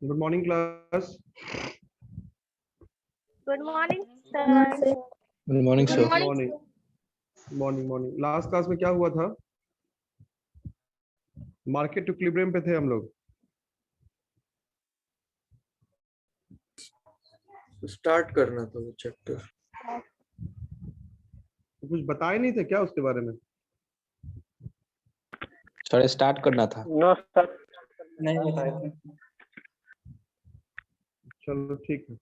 Good morning class. Good morning, Morning, sir. sir. Good morning Good sir. morning. Morning morning morning. Last class में क्या हुआ था? Market equilibrium पे थे हम लोग। स्टार्ट करना था वो चैप्टर। कुछ बताए नहीं थे क्या उसके बारे में? सर स्टार्ट करना था। No, sir. नहीं बताए थे। चलो ठीक है।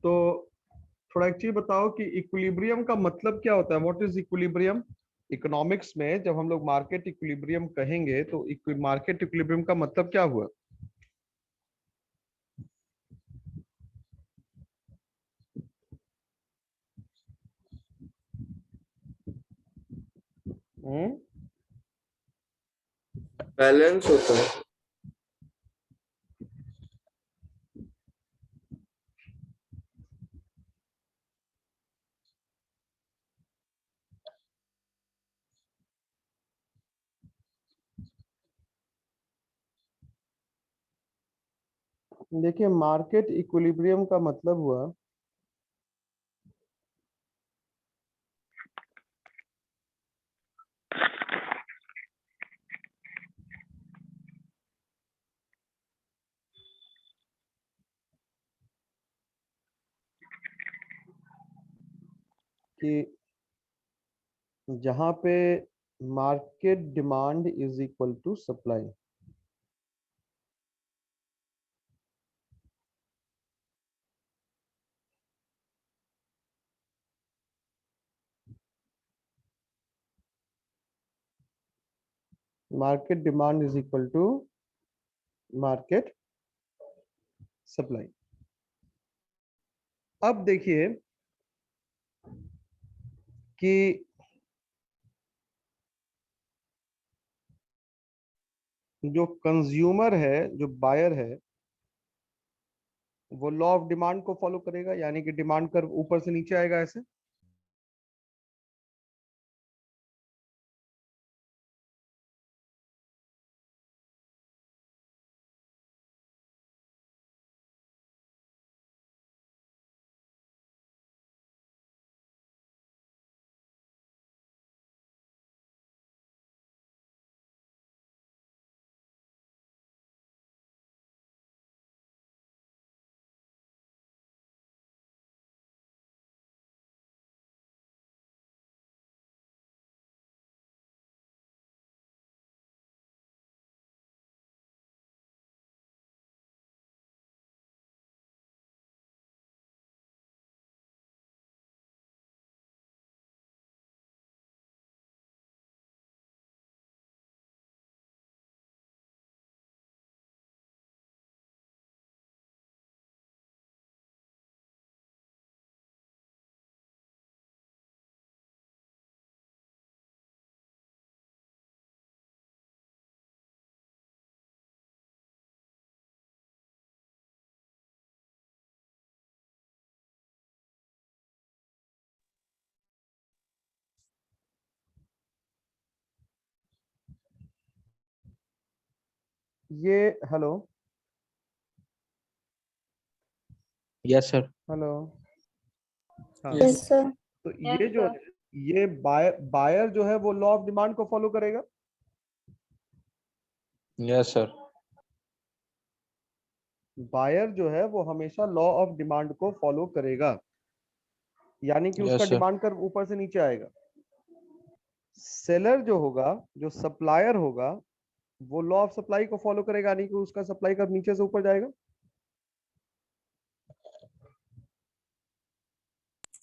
तो थोड़ा एक चीज बताओ कि इक्विलिब्रियम का मतलब क्या होता है? What is equilibrium? इकोनॉमिक्स में जब हम लोग मार्केट इक्विलिब्रियम कहेंगे तो मार्केट इक्विलिब्रियम का मतलब क्या हुआ? बैलेंस होता है। देखिए, मार्केट इक्विलिब्रियम का मतलब हुआ कि जहां पे market demand is equal to supply. Market demand is equal to market supply. अब देखिए कि जो कंज्यूमर है, जो बायर है, वो लॉ ऑफ डिमांड को फॉलो करेगा, यानी कि डिमांड कर्व ऊपर से नीचे आएगा ऐसे। ये हेलो यस सर। हेलो। हाँ, Yes, sir. तो Yes, ये जो sir. ये बायर जो है वो लॉ ऑफ डिमांड को फॉलो करेगा। Yes sir. बायर जो है वो हमेशा लॉ ऑफ डिमांड को फॉलो करेगा, यानी कि उसका यस सर। डिमांड कर्व ऊपर से नीचे आएगा। सेलर जो होगा, जो सप्लायर होगा, वो लॉ ऑफ सप्लाई को फॉलो करेगा, यानी कि उसका सप्लाई कर्व नीचे से ऊपर जाएगा।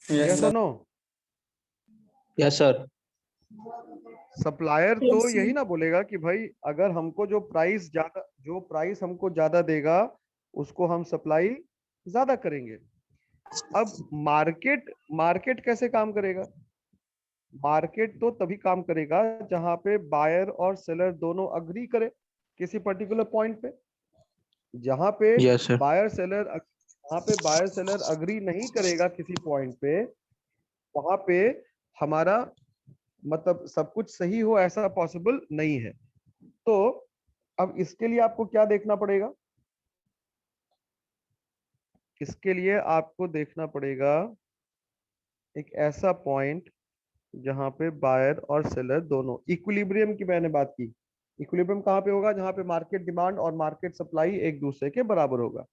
Yes, yes sir. और नो? Yes sir. सप्लायर तो Yes, sir. यही ना बोलेगा कि भाई अगर हमको जो प्राइस हमको ज्यादा देगा उसको हम सप्लाई ज्यादा करेंगे। अब मार्केट कैसे काम करेगा? मार्केट तो तभी काम करेगा जहां पे बायर और सेलर दोनों अग्री करे किसी पर्टिकुलर पॉइंट पे। जहां पे yes sir. Buyer seller agree नहीं करेगा किसी पॉइंट पे, वहां पे हमारा मतलब सब कुछ सही हो ऐसा पॉसिबल नहीं है। तो अब इसके लिए आपको क्या देखना पड़ेगा? इसके लिए आपको देखना पड़ेगा एक ऐसा पॉइंट जहां पे बायर और सेलर दोनों, इक्विलिब्रियम की मैंने बात की। इक्विलिब्रियम कहां पे होगा? जहां पे मार्केट डिमांड और मार्केट सप्लाई एक दूसरे के बराबर होगा।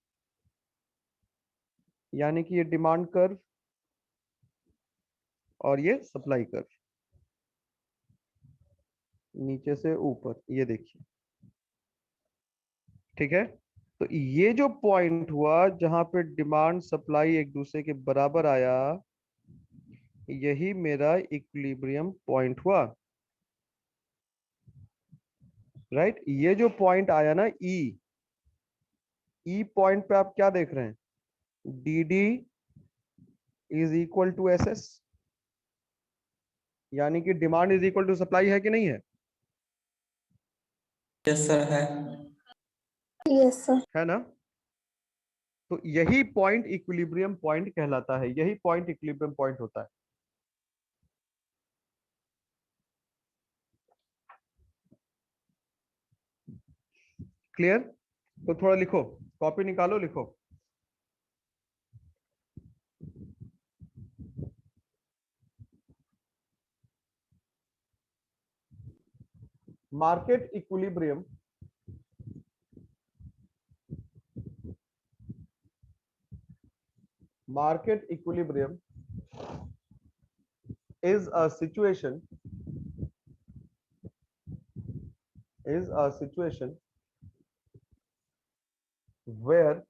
यानी कि ये डिमांड कर्व और ये सप्लाई कर्व, नीचे से ऊपर, ये देखिए, ठीक है। तो ये जो पॉइंट हुआ जहां पे डिमांड सप्लाई एक दूसरे के बराबर आया, यही मेरा इक्विलिब्रियम पॉइंट हुआ, राइट। ये जो पॉइंट आया ना ई पॉइंट पे आप क्या देख रहे हैं? D D is equal to S S, यानी कि demand is equal to supply, है कि नहीं है? यस सर है। Yes sir. है ना? तो यही पॉइंट इक्विलिब्रियम पॉइंट कहलाता है, यही पॉइंट इक्विलिब्रियम पॉइंट होता है। क्लियर? तो थोड़ा लिखो, कॉपी निकालो, लिखो। Market equilibrium is a situation where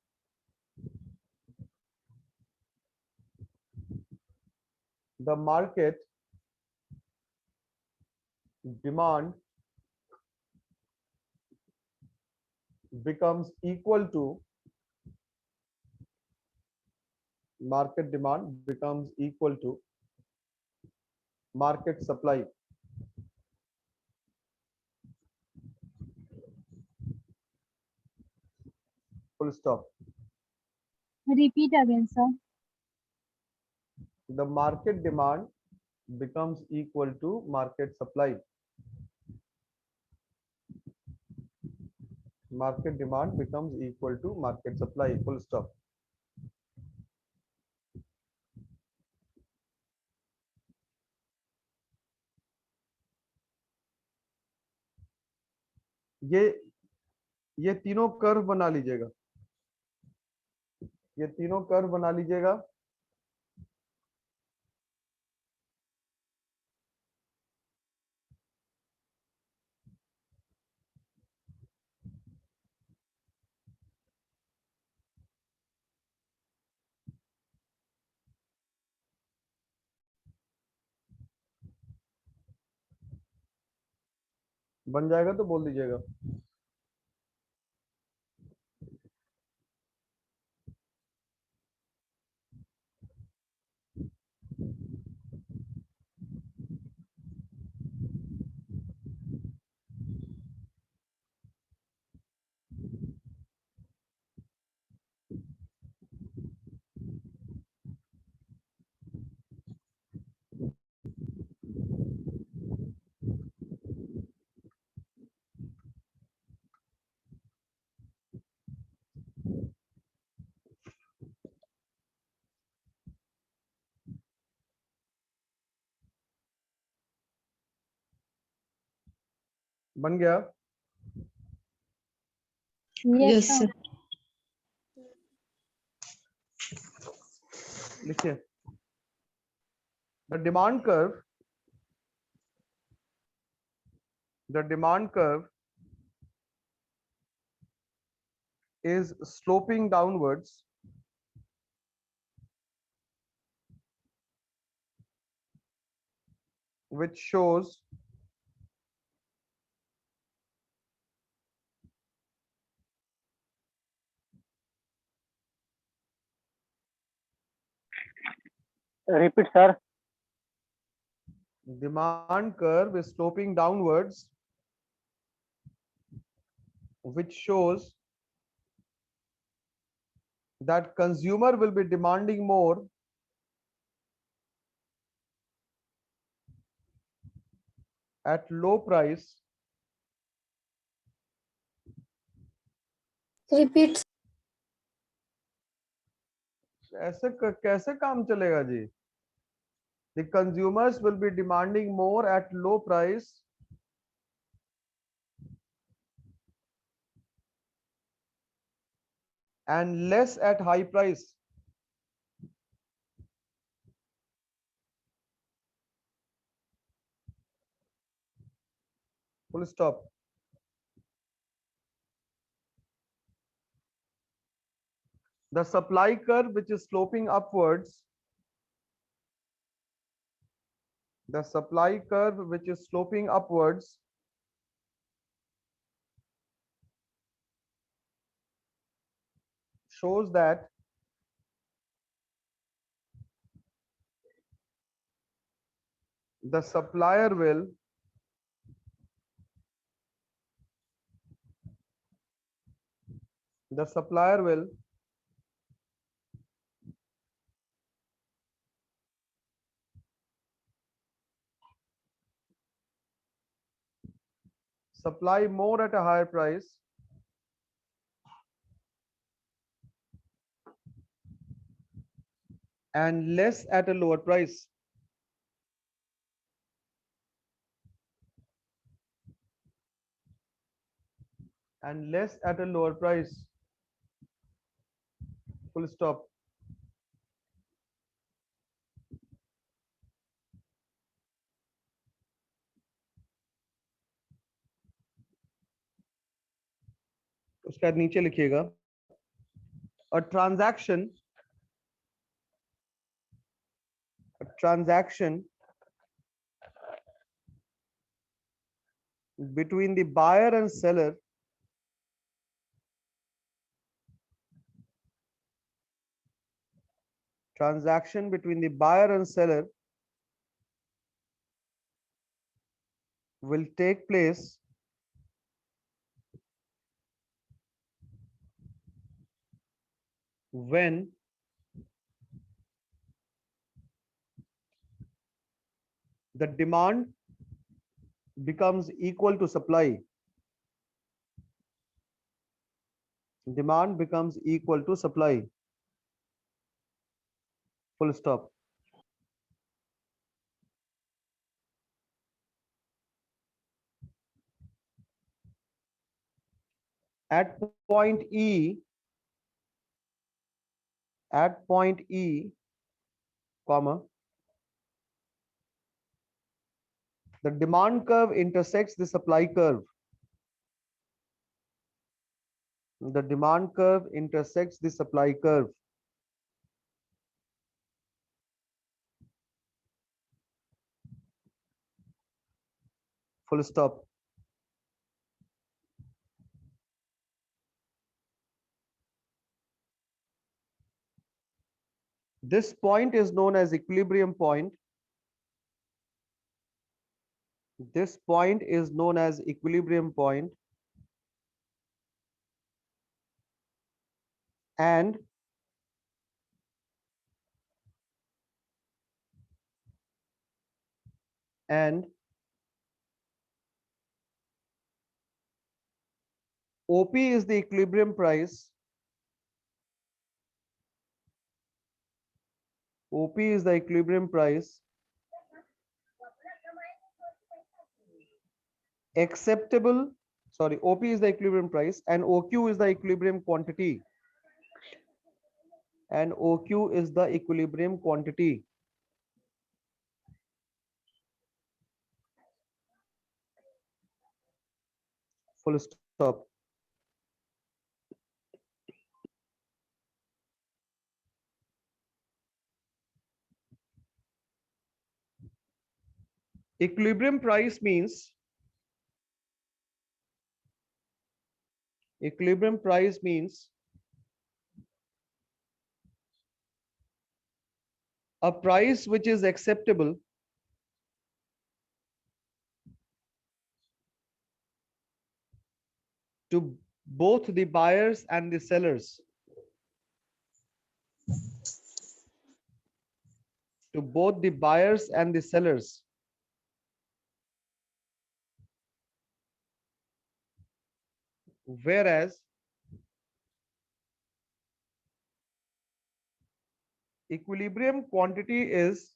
the market demand becomes equal to market supply. Full stop. Repeat again, sir. The market demand becomes equal to market supply. Market demand becomes equal to market supply. Full stop. ये तीनों curve बना लीजिएगा, ये तीनों curve बना लीजिएगा। बन जाएगा तो बोल दीजिएगा। बन गया? Yes, sir. लिखिए, the demand curve is sloping downwards which shows Repeat, sir. demand curve is sloping downwards which shows that consumer will be demanding more at low price. Repeat. कैसे काम चलेगा जी? The consumers will be demanding more at low price and less at high price. Full stop. The supply curve, which is sloping upwards, the supply curve which is sloping upwards shows that the supplier will the supplier will supply more at a higher price and less at a lower price. And less at a lower price. Full stop. उसके बाद नीचे लिखिएगा a transaction between the buyer and seller will take place when the demand becomes equal to supply. Demand becomes equal to supply. Full stop. At point E, comma, the demand curve intersects the supply curve. The demand curve intersects the supply curve. Full stop. This point is known as equilibrium point. This point is known as equilibrium point. And OP is the equilibrium price. OP is the equilibrium price acceptable. Sorry, OP is the equilibrium price and OQ is the equilibrium quantity. And OQ is the equilibrium quantity. Full stop. Equilibrium price means a price which is acceptable to both the buyers and the sellers. To both the buyers and the sellers. whereas equilibrium quantity is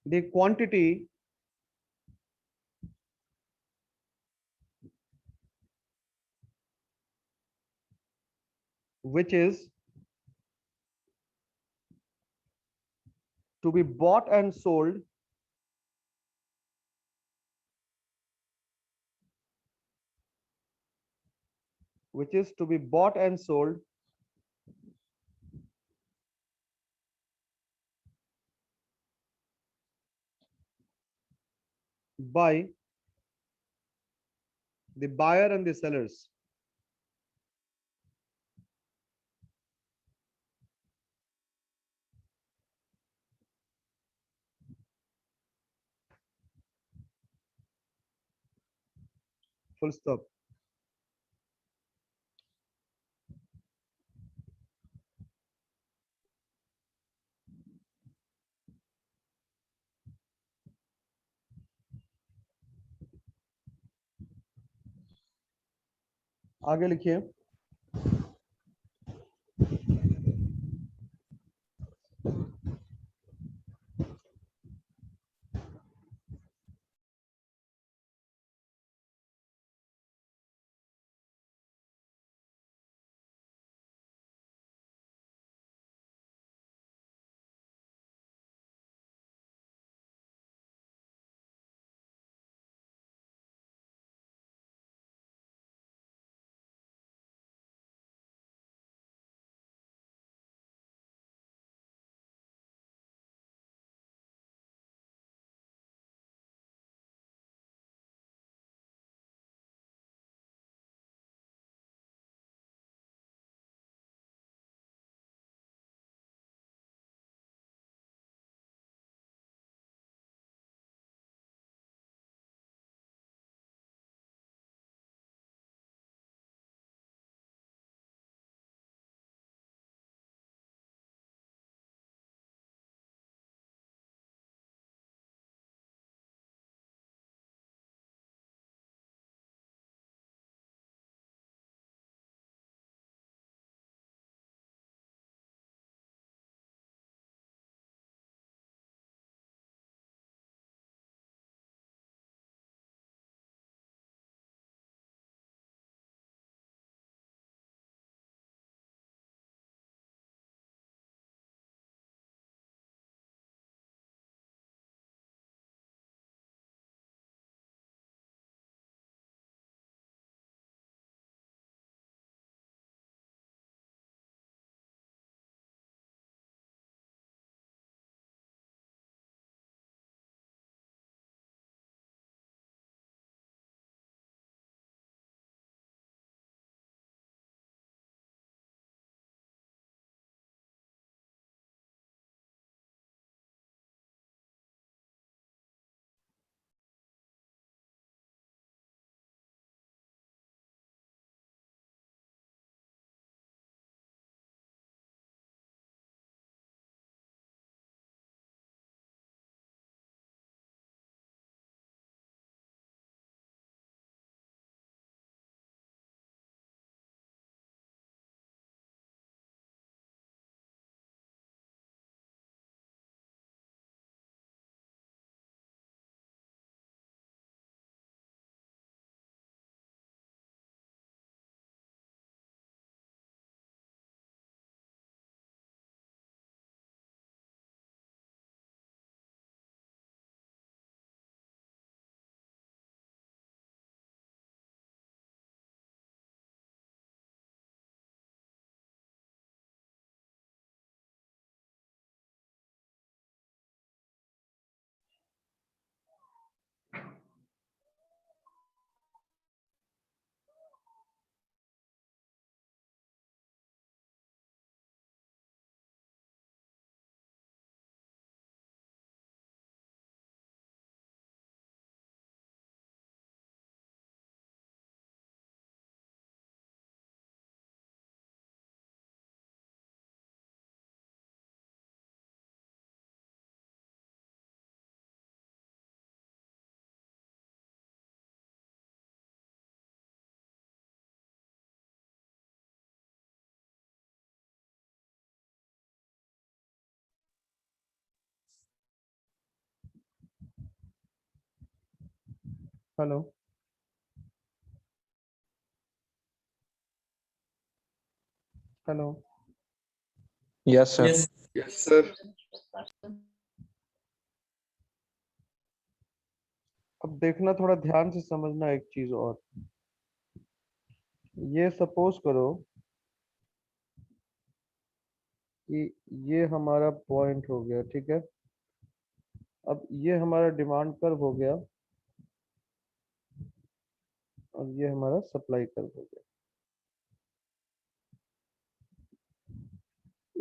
the quantity which is to be bought and sold by the buyer and the sellers. Full stop. आगे लिखिए। Hello, hello, Yes, sir. Yes. Yes, sir. अब देखना, थोड़ा ध्यान से समझना एक चीज और। ये सपोज करो कि ये हमारा पॉइंट हो गया, ठीक है। अब ये हमारा डिमांड कर्व हो गया और ये हमारा सप्लाई कर्व हो गया।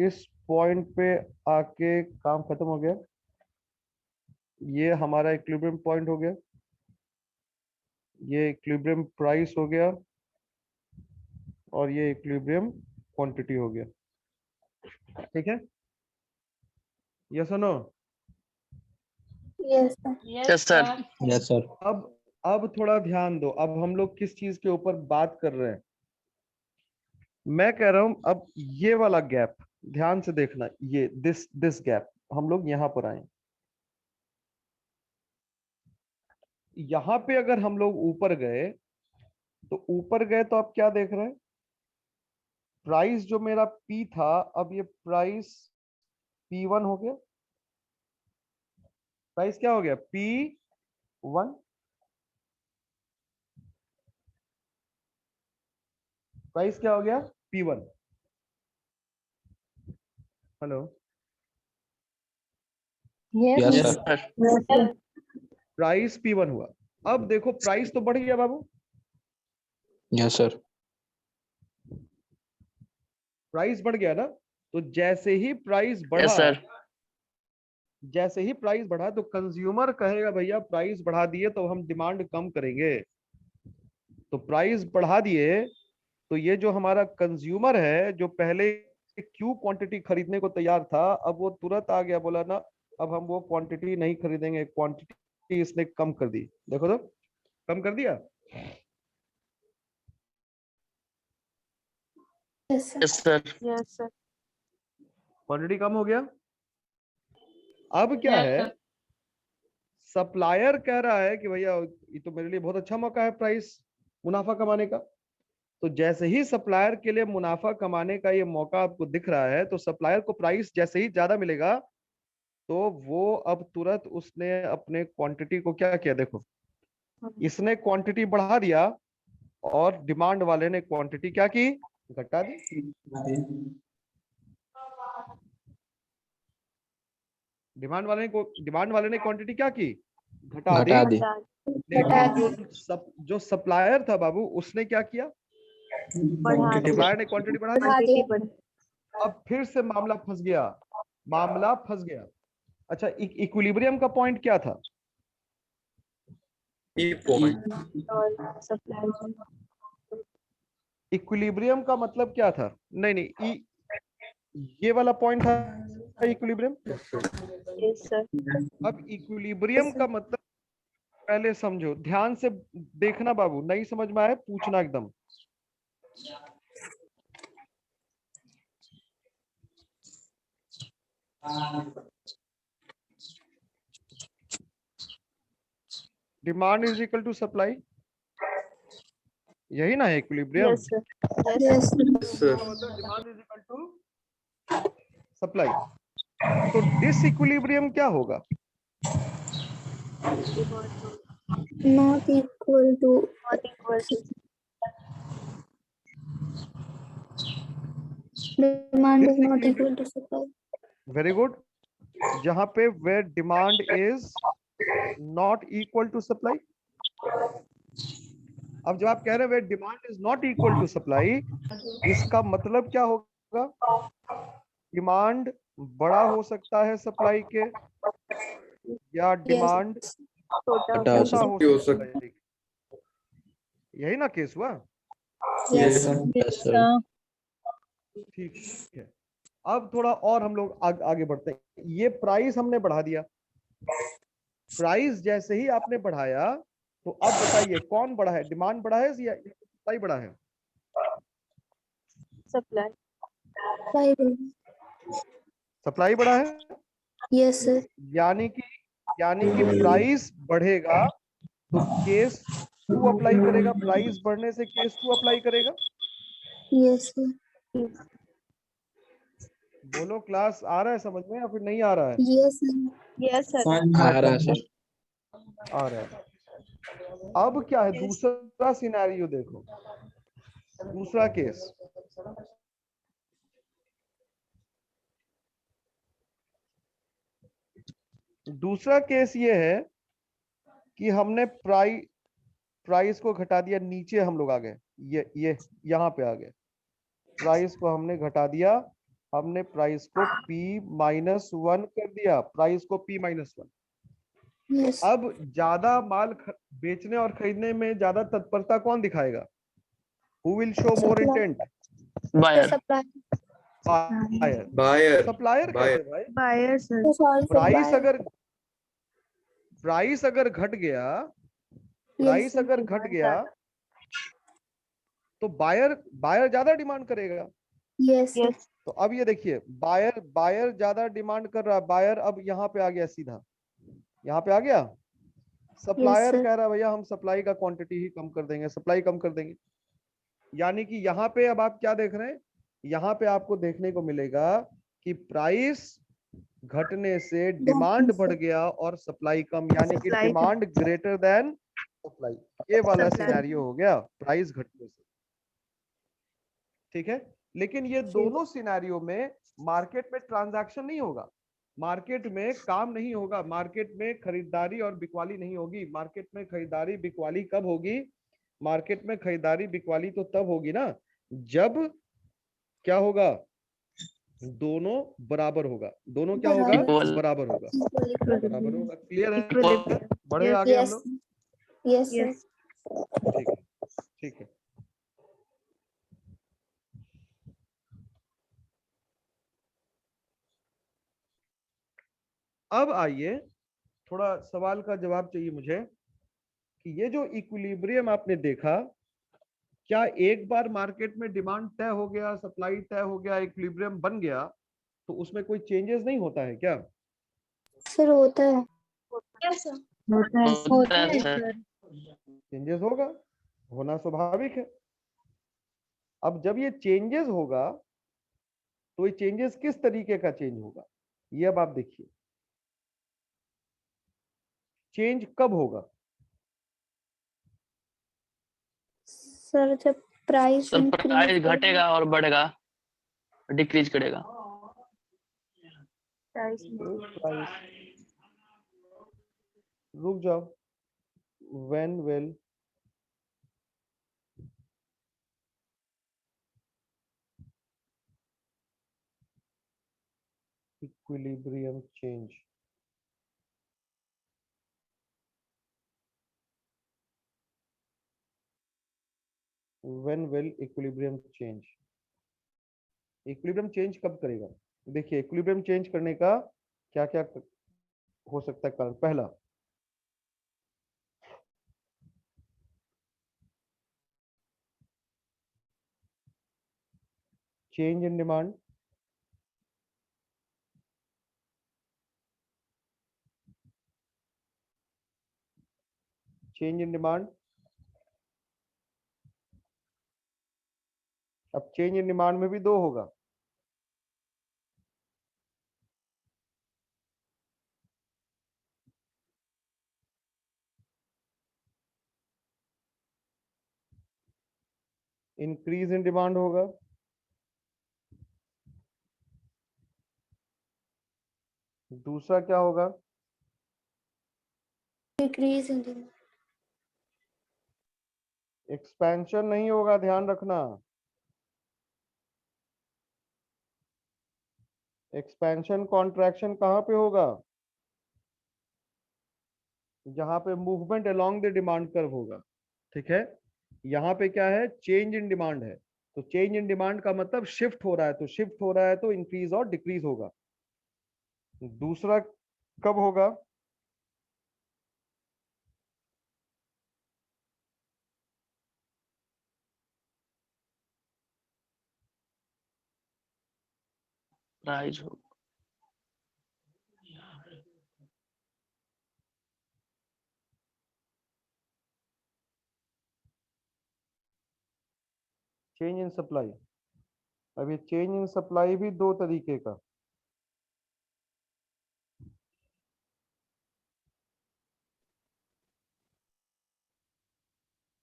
इस पॉइंट पे आके काम खत्म हो गया। ये हमारा इक्विलिब्रियम पॉइंट हो गया, ये इक्विलिब्रियम प्राइस हो गया और ये इक्विलिब्रियम क्वांटिटी हो गया। ठीक है, यस और no? Yes, sir. Yes, sir. Yes, sir. अब थोड़ा ध्यान दो। अब हम लोग किस चीज के ऊपर बात कर रहे हैं? मैं कह रहा हूं अब ये वाला गैप ध्यान से देखना, ये दिस गैप, हम लोग यहां पर आए। यहां पे अगर हम लोग ऊपर गए तो आप क्या देख रहे हैं? प्राइस जो मेरा P था, अब ये प्राइस P1 हो गया। प्राइस क्या हो गया? P1। प्राइस क्या हो गया? P1। Hello, Yes, Yes, Yes, sir. sir. Yes, sir. Price P1 हुआ। अब देखो प्राइस तो बढ़ गया बाबू, Yes, sir. प्राइस बढ़ गया ना। तो जैसे ही प्राइस बढ़ा, Yes, sir. जैसे ही प्राइस बढ़ा तो कंज्यूमर कहेगा भैया प्राइस बढ़ा दिए तो हम डिमांड कम करेंगे। तो प्राइस बढ़ा दिए तो ये जो हमारा कंज्यूमर है, जो पहले क्यू क्वांटिटी खरीदने को तैयार था, अब वो तुरंत आ गया, बोला ना अब हम वो क्वांटिटी नहीं खरीदेंगे, क्वांटिटी इसने कम कर दी। देखो तो, कम कर दिया। Yes, sir. Yes, sir. Yes, sir. Quantity कम हो गया। अब क्या है, सप्लायर कह रहा है कि भैया ये तो मेरे लिए बहुत अच्छा मौका है प्राइस मुनाफा कमाने का। तो जैसे ही सप्लायर के लिए मुनाफा कमाने का ये मौका आपको दिख रहा है, तो सप्लायर को प्राइस जैसे ही ज्यादा मिलेगा तो वो अब तुरंत उसने अपने क्वांटिटी को क्या किया, देखो इसने क्वांटिटी बढ़ा दिया और डिमांड वाले ने क्वांटिटी क्या की, घटा दी। डिमांड वाले ने क्वांटिटी क्या की, घटा दी। घटा दी। लेकिन जो सप्लायर था बाबू, उसने क्या किया, सप्लायर ने क्वांटिटी बढ़ा दी। अब फिर से मामला फंस गया। अच्छा, इक्विलिब्रियम का पॉइंट क्या था? E point. इक्विलिब्रियम का मतलब क्या था? नहीं, ये वाला पॉइंट था इक्विलिब्रियम। Yes, sir. अब इक्विलिब्रियम का मतलब पहले समझो, ध्यान से देखना बाबू, नहीं समझ में आए पूछना एकदम। Demand is equal to supply, यही ना है equilibrium? Yes, sir. Yes, sir. Yes, sir. Demand is equal to supply. तो डिसइक्विलिब्रियम क्या होगा? Not equal to. Demand is not equal to supply. Very good. जहां पे where demand is not equal to supply. अब जब आप कह रहे हैं where demand is not equal to supply, इसका मतलब क्या होगा? डिमांड बड़ा हो सकता है सप्लाई के, या डिमांड छोटा हो छोटा सकता हो हो सकता है। यही ना केस हुआ? Yes, sir. Yes, sir. ठीक है। अब थोड़ा और हम लोग आगे बढ़ते हैं। ये प्राइस हमने बढ़ा दिया। प्राइस जैसे ही आपने बढ़ाया तो अब बताइए कौन बढ़ा है, डिमांड बढ़ा है या सप्लाई बढ़ा है? Supply. सप्लाई बढ़ा है। Yes, sir. यानी कि प्राइस बढ़ेगा केस 2 अप्लाई करेगा, प्राइस बढ़ने से केस 2 अप्लाई करेगा। Yes, sir. बोलो क्लास आ रहा है समझ में या फिर नहीं आ रहा है? Yes, sir. Yes, sir. समझ में आ आता रहा है है। सर। आ रहा है। अब क्या है दूसरा सिनेरियो देखो, दूसरा केस। दूसरा केस ये है कि हमने प्राइस को घटा दिया, नीचे हम लोग आ गए, ये यहाँ पे आ गए, प्राइस को हमने घटा दिया, हमने प्राइस को P-1 कर दिया, प्राइस को P-1। Yes. अब ज्यादा माल बेचने और खरीदने में ज्यादा तत्परता कौन दिखाएगा? Who will show more Supply. Intent? The Buyer. supply. Buyer. Buyer supplier कैसे भाई? Buyer, sir. Yes, also price buyer. अगर घट गया, Yes, प्राइस sir. अगर घट गया तो बायर ज्यादा डिमांड करेगा। Yes, sir. Yes. तो अब ये देखिए, बायर ज्यादा डिमांड कर रहा है, बायर अब यहाँ पे आ गया, सीधा यहाँ पे आ गया। Supplier sir. कह रहा है भैया हम सप्लाई का क्वांटिटी ही कम कर देंगे, सप्लाई कम कर देंगे। यानी कि यहाँ पे अब आप क्या देख रहे हैं, यहाँ पे आपको देखने को मिलेगा कि प्राइस घटने से डिमांड बढ़ गया और सप्लाई कम, यानी कि Supply कम। Demand greater than supply. ये वाला Supply। सिनेरियो हो गया प्राइस घटने से। ठीक है, लेकिन ये दोनों सिनेरियो में मार्केट में ट्रांजैक्शन नहीं होगा, मार्केट में काम नहीं होगा, मार्केट में खरीदारी और बिकवाली नहीं होगी। मार्केट में खरीदारी बिकवाली कब होगी? मार्केट में खरीदारी बिकवाली तो तब होगी ना जब क्या होगा, दोनों बराबर होगा। दोनों क्या होगा? Equal। बराबर होगा, बराबर होगा। क्लियर है? Equal। बढ़े Yes। आगे हम Yes. लोग। Yes, sir. Yes। ठीक है, ठीक है। अब आइए, थोड़ा सवाल का जवाब चाहिए मुझे कि ये जो इक्विलिब्रियम आपने देखा, क्या एक बार मार्केट में डिमांड तय हो गया, सप्लाई तय हो गया, इक्विलिब्रियम बन गया तो उसमें कोई चेंजेस नहीं होता है क्या? Sir, होता है. होता है सर। चेंजेस होगा, होना स्वाभाविक है। अब जब ये चेंजेस होगा तो ये चेंजेस किस तरीके का चेंज होगा, ये अब आप देखिए। चेंज कब होगा? Sir, जब price सर increase प्राइस होगा. घटेगा और बढ़ेगा, डिक्रीज करेगा। प्राइस, रुक जाओ। When will equilibrium change? When will equilibrium change? Equilibrium change कब करेगा? देखिए, इक्विलिब्रियम चेंज करने का क्या क्या हो सकता है कारण। पहला, change in demand. Change in demand. अब चेंज इन डिमांड में भी दो होगा, इंक्रीज इन डिमांड होगा, दूसरा क्या होगा? Decrease in demand. एक्सपेंशन नहीं होगा, ध्यान रखना। एक्सपेंशन कॉन्ट्रैक्शन कहां पे होगा? जहां पे movement along the demand curve होगा। ठीक है, यहाँ पे क्या है? चेंज इन डिमांड है, तो चेंज इन डिमांड का मतलब शिफ्ट हो रहा है, तो शिफ्ट हो रहा है तो इंक्रीज और डिक्रीज होगा। दूसरा कब होगा? प्राइस हो चेंज इन सप्लाई। अब ये चेंज इन सप्लाई भी दो तरीके का।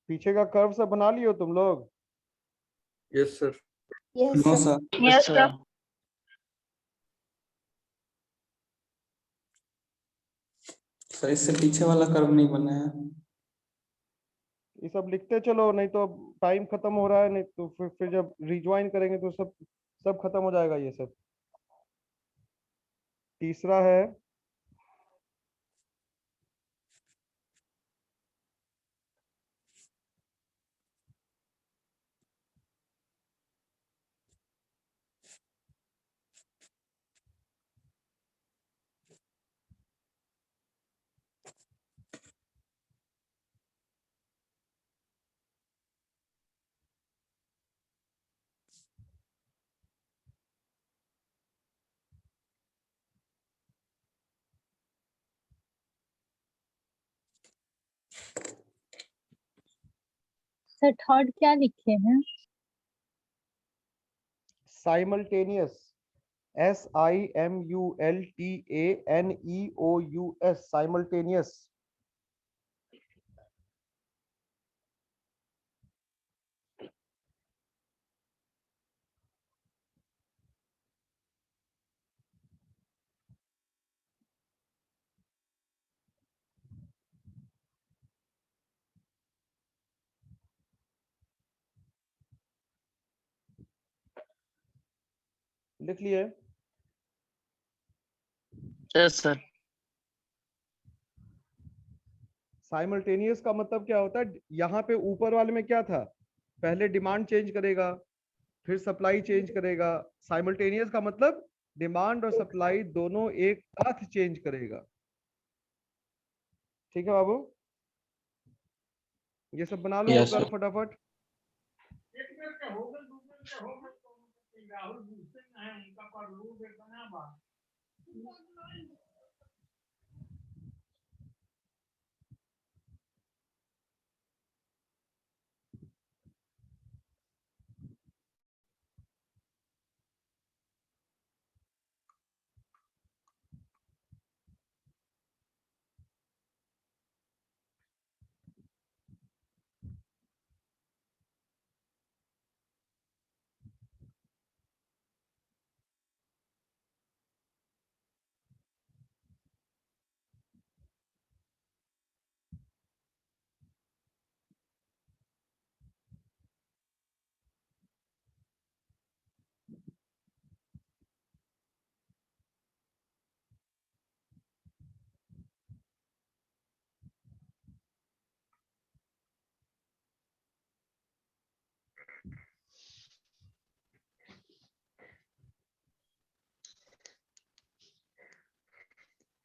पीछे का कर्व सब बना लियो तुम लोग? Yes sir. Yes no sir. Sir. Yes sir. Sir इससे पीछे वाला कर्व नहीं बना है। ये सब लिखते चलो, नहीं तो टाइम खत्म हो रहा है, नहीं तो फिर जब रिज्वाइन करेंगे तो सब खत्म हो जाएगा ये सब। तीसरा है सर थर्ड क्या लिखे हैं? साइमल्टेनियस। SIMULTANEOUS, simultaneous. लिख लिए? Yes sir. साइमल्टेनियस का मतलब क्या होता है? यहाँ पे ऊपर वाले में क्या था? पहले डिमांड चेंज करेगा, फिर सप्लाई चेंज करेगा। साइमल्टेनियस का मतलब डिमांड और सप्लाई दोनों एक साथ चेंज करेगा। ठीक है बाबू, ये सब बना लो Yes, कर sir. फटाफट।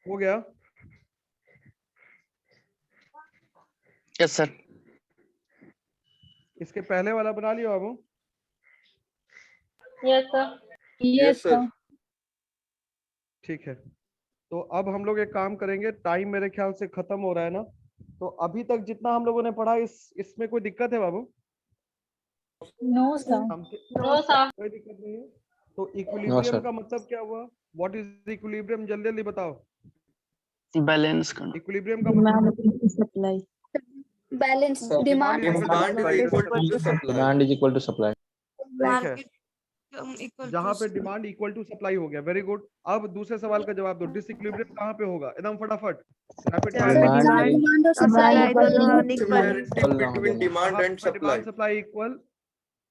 हो गया? Yes sir. इसके पहले वाला बना लियो बाबू। Yes sir. Yes sir. ठीक है, तो अब हम लोग एक काम करेंगे, टाइम मेरे ख्याल से खत्म हो रहा है ना, तो अभी तक जितना हम लोगों ने पढ़ा इसमें कोई दिक्कत है बाबू? No sir. No sir. कोई दिक्कत नहीं है। तो No, इक्विलिब्रियम sir. का मतलब क्या हुआ? What is equilibrium? जल्दी जल्दी बताओ। बैलेंस करना। इक्विलिब्रियम का मतलब supply. Balance sir demand demand is equal to supply. Demand is equal to supply. ठीक है, जहां पे डिमांड इक्वल टू सप्लाई हो गया, वेरी गुड। अब दूसरे सवाल का जवाब दो, डिसइक्विलिब्रियम कहाँ पे होगा? एकदम फटाफट, रैपिड सर फायर। डिमांड और supply similarity between demand and supply. Demand supply equal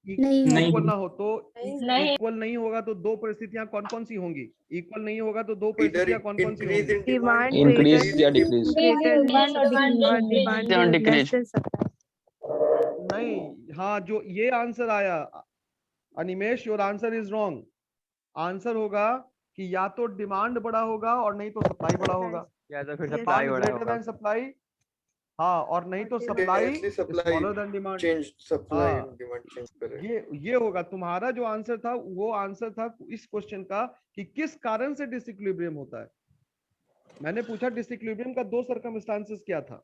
नहीं नहीं। इक्वल ना हो तो नहीं। इक्वल नहीं होगा तो दो परिस्थितियां कौन कौन सी होंगी? इक्वल नहीं होगा तो दो इधर परिस्थितियां कौन कौन सी इंक्रीज होंगी? इन डिमांड, Increase या decrease? डिक्रीज। नहीं, हाँ, जो ये आंसर आया Animesh, your answer is wrong. Answer होगा कि या तो डिमांड बड़ा होगा और नहीं तो सप्लाई बड़ा होगा, या तो फिर डिमांड ग्रेटर देन सप्लाई। हाँ, और नहीं तो supply supply smaller than demand. Change supply हाँ, एंड डिमांड चेंज करे। ये होगा तुम्हारा जो आंसर था, वो आंसर था इस क्वेश्चन का कि किस कारण से डिसइक्विलिब्रियम होता है। मैंने पूछा डिसइक्विलिब्रियम का दो सर्कमस्टांसेस क्या था,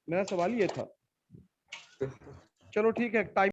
मेरा सवाल ये था। चलो ठीक है, टाइम